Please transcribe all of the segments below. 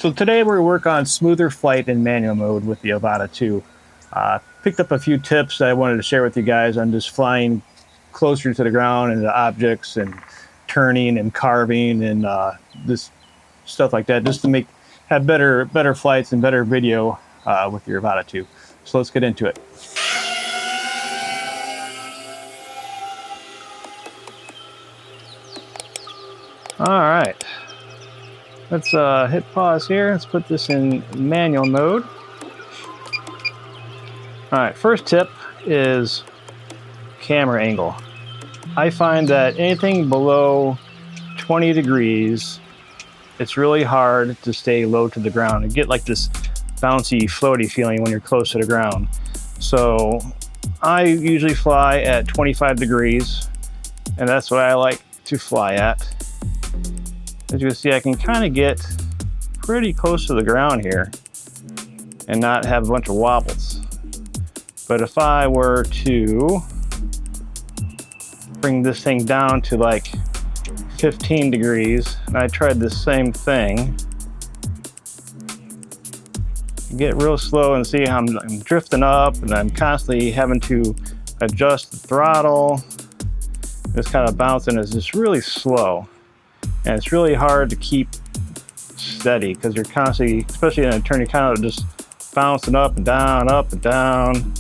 So today we're going to work on smoother flight in manual mode with the Avata 2. Picked up a few tips that I wanted to share with you guys on just flying closer to the ground and the objects and turning and carving and this stuff like that, just to have better flights and better video with your Avata 2. So let's get into it. All right. Let's hit pause here. Let's put this in manual mode. All right, first tip is camera angle. I find that anything below 20 degrees, it's really hard to stay low to the ground and get like this bouncy, floaty feeling when you're close to the ground. So I usually fly at 25 degrees, and that's what I like to fly at. As you can see, I can kind of get pretty close to the ground here and not have a bunch of wobbles. But if I were to bring this thing down to like 15 degrees, and I tried the same thing, get real slow and see how I'm drifting up, and I'm constantly having to adjust the throttle. This kind of bouncing is just really slow. And it's really hard to keep steady because you're constantly, especially in a turn, you're kind of just bouncing up and down, up and down.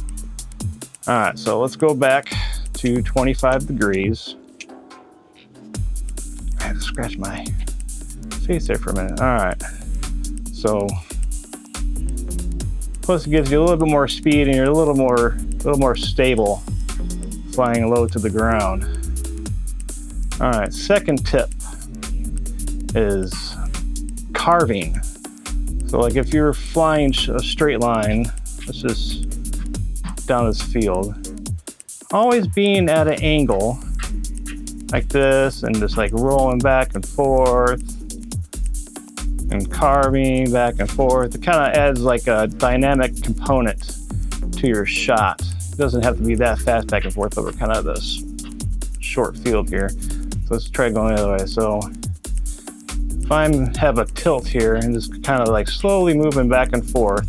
All right, so let's go back to 25 degrees. I had to scratch my face there for a minute. All right, so plus it gives you a little bit more speed and you're a little more stable flying low to the ground. All right, second tip is carving. So like if you're flying a straight line, let's just down this field, always being at an angle like this and just like rolling back and forth and carving back and forth, it kind of adds like a dynamic component to your shot. It doesn't have to be that fast back and forth over kind of this short field here. So let's try going the other way. So if I have a tilt here and just kind of like slowly moving back and forth,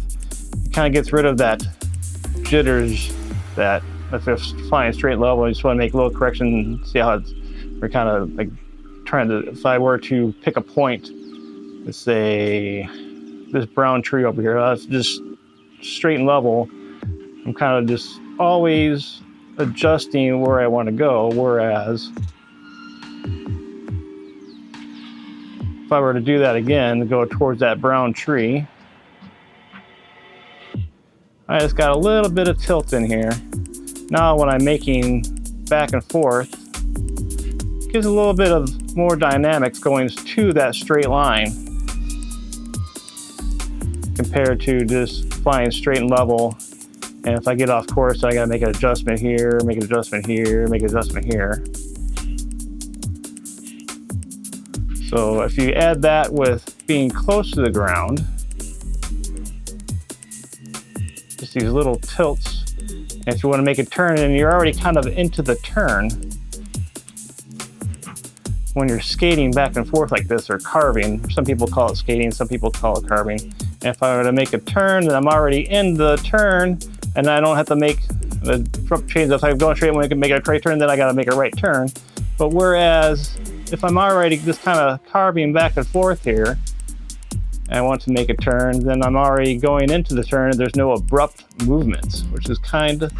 it kind of gets rid of that jitters that if you're flying straight level, you just want to make a little correction and see how we're kind of like trying to, if I were to pick a point, let's say this brown tree over here, that's just straight and level. I'm kind of just always adjusting where I want to go, whereas if I were to do that again, go towards that brown tree, I just got a little bit of tilt in here. Now when I'm making back and forth, it gives a little bit of more dynamics going to that straight line compared to just flying straight and level. And if I get off course, I gotta make an adjustment here, make an adjustment here, make an adjustment here. So if you add that with being close to the ground, just these little tilts, and if you want to make a turn and you're already kind of into the turn, when you're skating back and forth like this or carving, some people call it skating, some people call it carving. And if I were to make a turn, then I'm already in the turn and I don't have to make the abrupt change. If I'm going straight, when I can make a right turn, then I got to make a right turn. But whereas if I'm already just kind of carving back and forth here, and I want to make a turn, then I'm already going into the turn and there's no abrupt movements, which is kind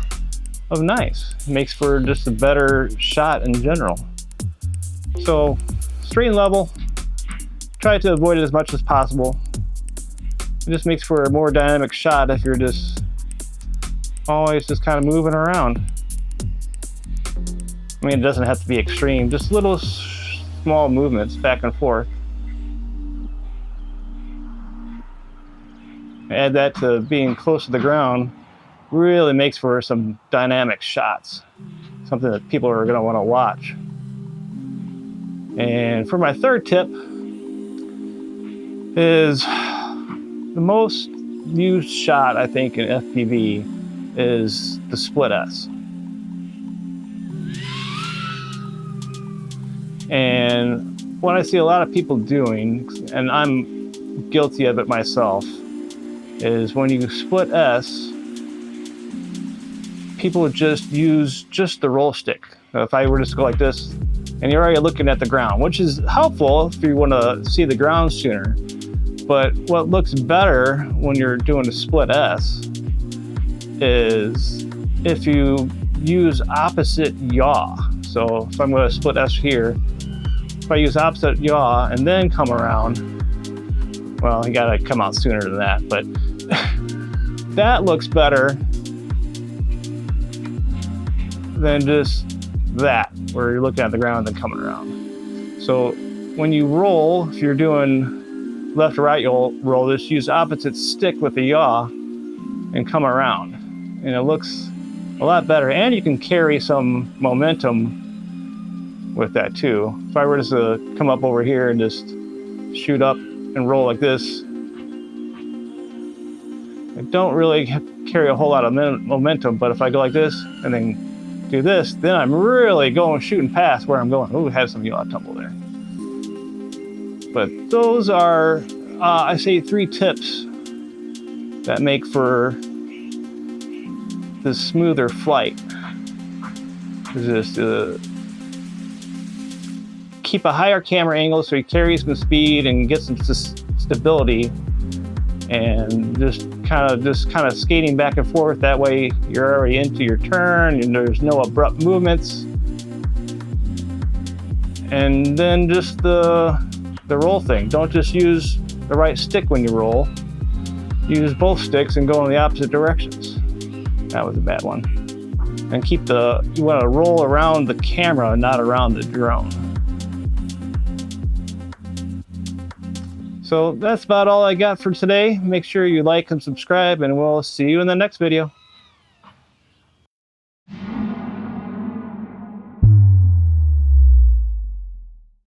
of nice. It makes for just a better shot in general. So straight and level, try to avoid it as much as possible. It just makes for a more dynamic shot if you're just always just kind of moving around. I mean, it doesn't have to be extreme, just little small movements back and forth. Add that to being close to the ground, really makes for some dynamic shots, something that people are going to want to watch. And for my third tip is the most used shot, I think, in FPV is the split S. And what I see a lot of people doing, and I'm guilty of it myself, is when you split S, people just use just the roll stick. If I were to just go like this, and you're already looking at the ground, which is helpful if you want to see the ground sooner. But what looks better when you're doing a split S is if you use opposite yaw. So if I'm going to split S here, if I use opposite yaw and then come around, well, you got to come out sooner than that, but that looks better than just that, where you're looking at the ground and then coming around. So when you roll, if you're doing left or right, you'll roll this, use opposite stick with the yaw and come around. And it looks a lot better. And you can carry some momentum with that too. If I were just to come up over here and just shoot up and roll like this, I don't really carry a whole lot of momentum, but if I go like this and then do this, then I'm really shooting past where I'm going. Ooh, have some yaw tumble there. But those are, I say, 3 tips that make for the smoother flight. Just keep a higher camera angle so you carry some speed and get some stability, and just kind of skating back and forth. That way you're already into your turn and there's no abrupt movements. And then just the roll thing. Don't just use the right stick when you roll. Use both sticks and go in the opposite directions. That was a bad one. And you want to roll around the camera, not around the drone. So that's about all I got for today. Make sure you like and subscribe, and we'll see you in the next video.